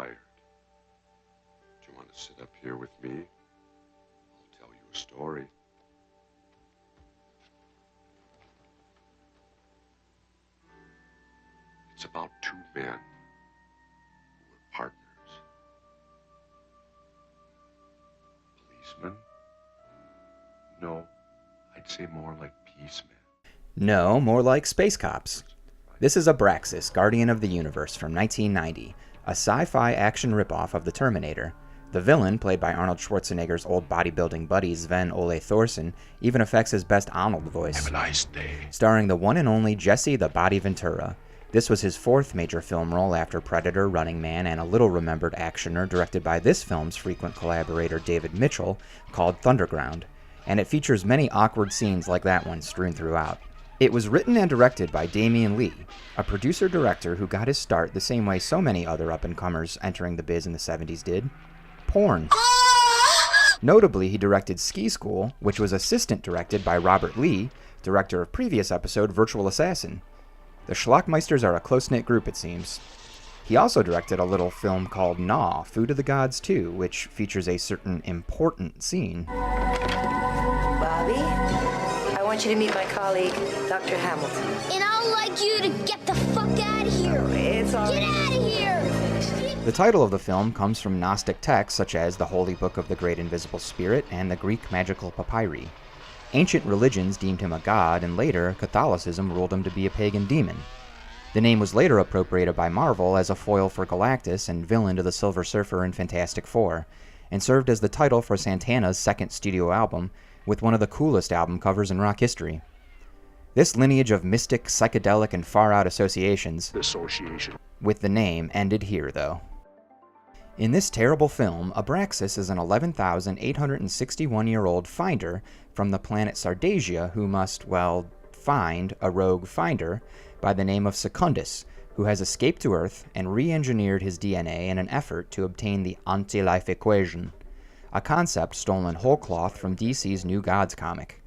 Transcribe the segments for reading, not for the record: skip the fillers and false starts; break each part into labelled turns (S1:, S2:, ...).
S1: tired. Do you want to sit up here with me? I'll tell you a story. It's about two men who were partners. Policemen? No, I'd say more like peacemen.
S2: No, more like space cops. This is Abraxas, Guardian of the Universe from 1990, a sci-fi action ripoff of the Terminator. The villain, played by Arnold Schwarzenegger's old bodybuilding buddy Sven Ole Thorsen, even affects his best Arnold voice.
S1: Have a nice day.
S2: Starring the one and only Jesse the Body Ventura. This was his fourth major film role after Predator, Running Man, and a little-remembered actioner directed by this film's frequent collaborator David Mitchell, called Thunderground. And it features many awkward scenes like that one strewn throughout. It was written and directed by Damian Lee, a producer-director who got his start the same way so many other up-and-comers entering the biz in the 70s did: porn. Notably, he directed Ski School, which was assistant directed by Robert Lee, director of previous episode Virtual Assassin. The Schlockmeisters are a close-knit group, it seems. He also directed a little film called Gnaw, Food of the Gods 2, which features a certain important scene.
S3: Bobby, I want you to meet my colleague, Dr. Hamilton.
S4: And I'd like you to get the fuck out of here.
S3: It's all
S4: Get out of here!
S2: The title of the film comes from Gnostic texts such as the Holy Book of the Great Invisible Spirit and the Greek magical papyri. Ancient religions deemed him a god, and later, Catholicism ruled him to be a pagan demon. The name was later appropriated by Marvel as a foil for Galactus and villain to the Silver Surfer in Fantastic Four, and served as the title for Santana's second studio album, with one of the coolest album covers in rock history. This lineage of mystic, psychedelic, and far-out associations with the name ended here, though. In this terrible film, Abraxas is an 11,861-year-old finder from the planet Sardasia who must, well, find a rogue finder by the name of Secundus, who has escaped to Earth and re-engineered his DNA in an effort to obtain the anti-life equation, a concept stolen whole cloth from DC's New Gods comic.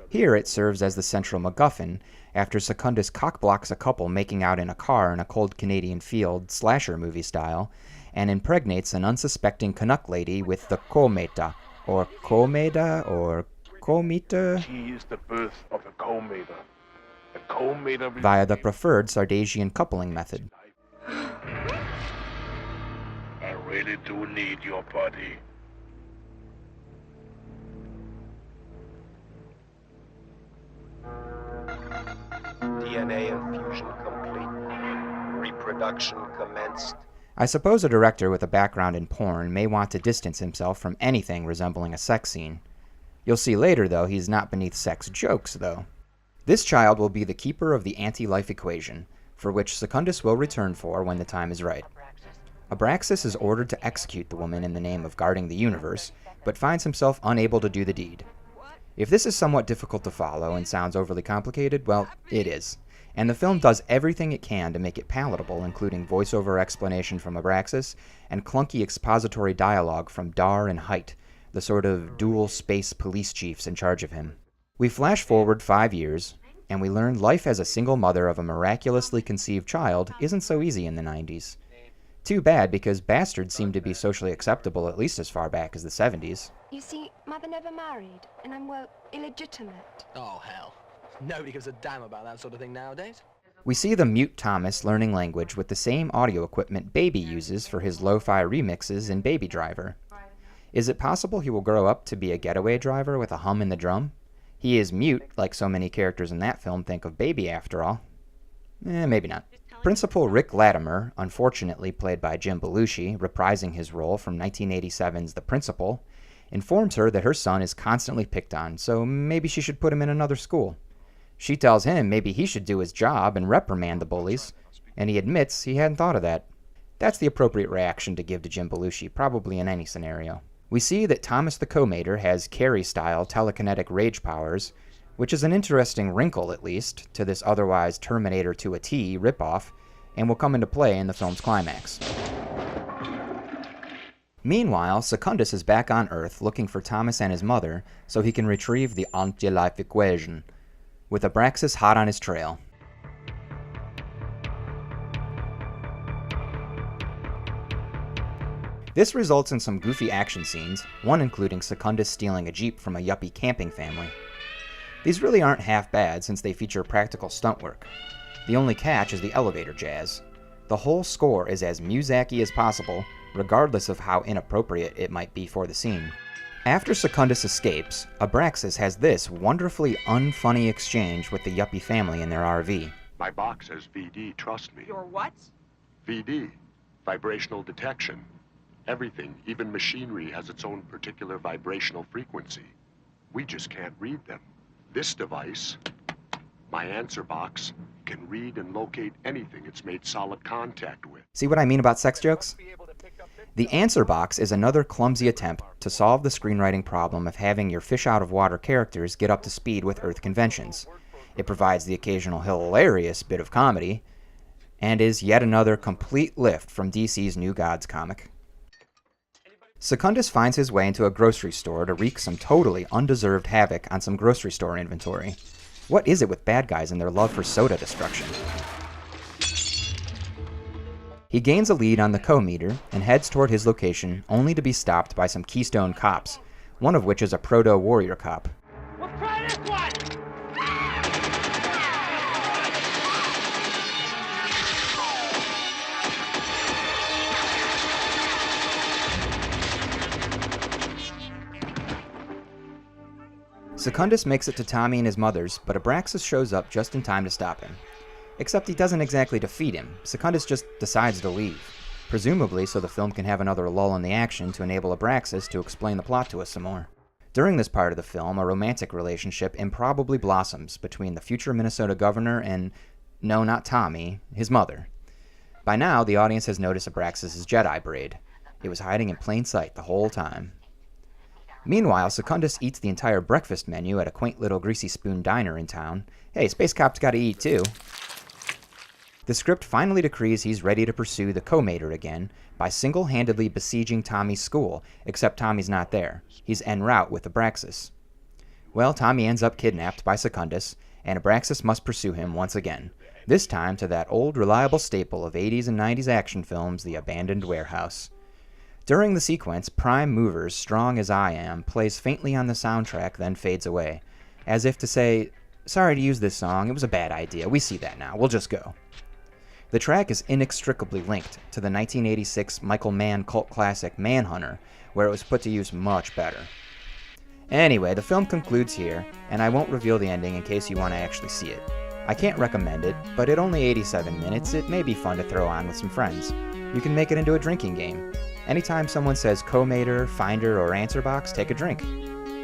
S2: Here it serves as the central MacGuffin after Secundus cockblocks a couple making out in a car in a cold Canadian field, slasher movie style, and impregnates an unsuspecting Canuck lady with the Kometa, or Komeda, or Kometa,
S5: She is the birth of the Cometa. The Cometa
S2: via the preferred Sardasian coupling method.
S5: I really do need your body.
S6: DNA infusion complete. Reproduction commenced.
S2: I suppose a director with a background in porn may want to distance himself from anything resembling a sex scene. You'll see later, though, he's not beneath sex jokes, though. This child will be the keeper of the anti-life equation, for which Secundus will return for when the time is right. Abraxas is ordered to execute the woman in the name of guarding the universe, but finds himself unable to do the deed. If this is somewhat difficult to follow and sounds overly complicated, well, it is. And the film does everything it can to make it palatable, including voiceover explanation from Abraxas and clunky expository dialogue from Dar and Height, the sort of dual space police chiefs in charge of him. We flash forward 5 years, and we learn life as a single mother of a miraculously conceived child isn't so easy in the 90s. Too bad, because bastards seem to be socially acceptable at least as far back as the 70s.
S7: You see, Mother never married, and I'm, well, illegitimate.
S8: Oh, hell. Nobody gives a damn about that sort of thing nowadays.
S2: We see the mute Thomas learning language with the same audio equipment Baby uses for his lo-fi remixes in Baby Driver. Is it possible he will grow up to be a getaway driver with a hum in the drum? He is mute, like so many characters in that film think of Baby after all. Maybe not. Principal Rick Latimer, unfortunately played by Jim Belushi, reprising his role from 1987's The Principal, informs her that her son is constantly picked on, so maybe she should put him in another school. She tells him maybe he should do his job and reprimand the bullies, and he admits he hadn't thought of that. That's the appropriate reaction to give to Jim Belushi, probably in any scenario. We see that Thomas the Co-Mater has Carrie-style telekinetic rage powers, which is an interesting wrinkle, at least, to this otherwise Terminator to a T ripoff, and will come into play in the film's climax. Meanwhile, Secundus is back on Earth looking for Thomas and his mother so he can retrieve the anti-life equation, with Abraxas hot on his trail. This results in some goofy action scenes, one including Secundus stealing a Jeep from a yuppie camping family. These really aren't half bad since they feature practical stunt work. The only catch is the elevator jazz. The whole score is as Muzak-y as possible, regardless of how inappropriate it might be for the scene. After Secundus escapes, Abraxas has this wonderfully unfunny exchange with the yuppie family in their RV.
S1: My box says VD, trust me.
S9: Your what?
S1: VD, vibrational detection. Everything, even machinery, has its own particular vibrational frequency. We just can't read them. This device, my answer box, can read and locate anything it's made solid contact with.
S2: See what I mean about sex jokes? The answer box is another clumsy attempt to solve the screenwriting problem of having your fish-out-of-water characters get up to speed with Earth conventions. It provides the occasional hilarious bit of comedy, and is yet another complete lift from DC's New Gods comic. Secundus finds his way into a grocery store to wreak some totally undeserved havoc on some grocery store inventory. What is it with bad guys and their love for soda destruction? He gains a lead on the co-meter and heads toward his location, only to be stopped by some Keystone cops, one of which is a proto-warrior cop.
S9: We'll try this one!
S2: Secundus makes it to Tommy and his mother's, but Abraxas shows up just in time to stop him. Except he doesn't exactly defeat him. Secundus just decides to leave, presumably so the film can have another lull in the action to enable Abraxas to explain the plot to us some more. During this part of the film, a romantic relationship improbably blossoms between the future Minnesota governor and, no, not Tommy, his mother. By now, the audience has noticed Abraxas' Jedi braid. It was hiding in plain sight the whole time. Meanwhile, Secundus eats the entire breakfast menu at a quaint little greasy spoon diner in town. Hey, Space Cop's gotta eat too. The script finally decrees he's ready to pursue the co-mater again by single-handedly besieging Tommy's school, except Tommy's not there. He's en route with Abraxas. Well, Tommy ends up kidnapped by Secundus, and Abraxas must pursue him once again, this time to that old reliable staple of 80s and 90s action films, the abandoned warehouse. During the sequence, Prime Mover's Strong As I Am plays faintly on the soundtrack, then fades away, as if to say, sorry to use this song, it was a bad idea, we see that now, we'll just go. The track is inextricably linked to the 1986 Michael Mann cult classic Manhunter, where it was put to use much better. Anyway, the film concludes here, and I won't reveal the ending in case you want to actually see it. I can't recommend it, but at only 87 minutes, it may be fun to throw on with some friends. You can make it into a drinking game. Anytime someone says co-mater, finder, or answer box, take a drink.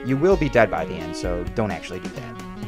S2: You will be dead by the end, so don't actually do that.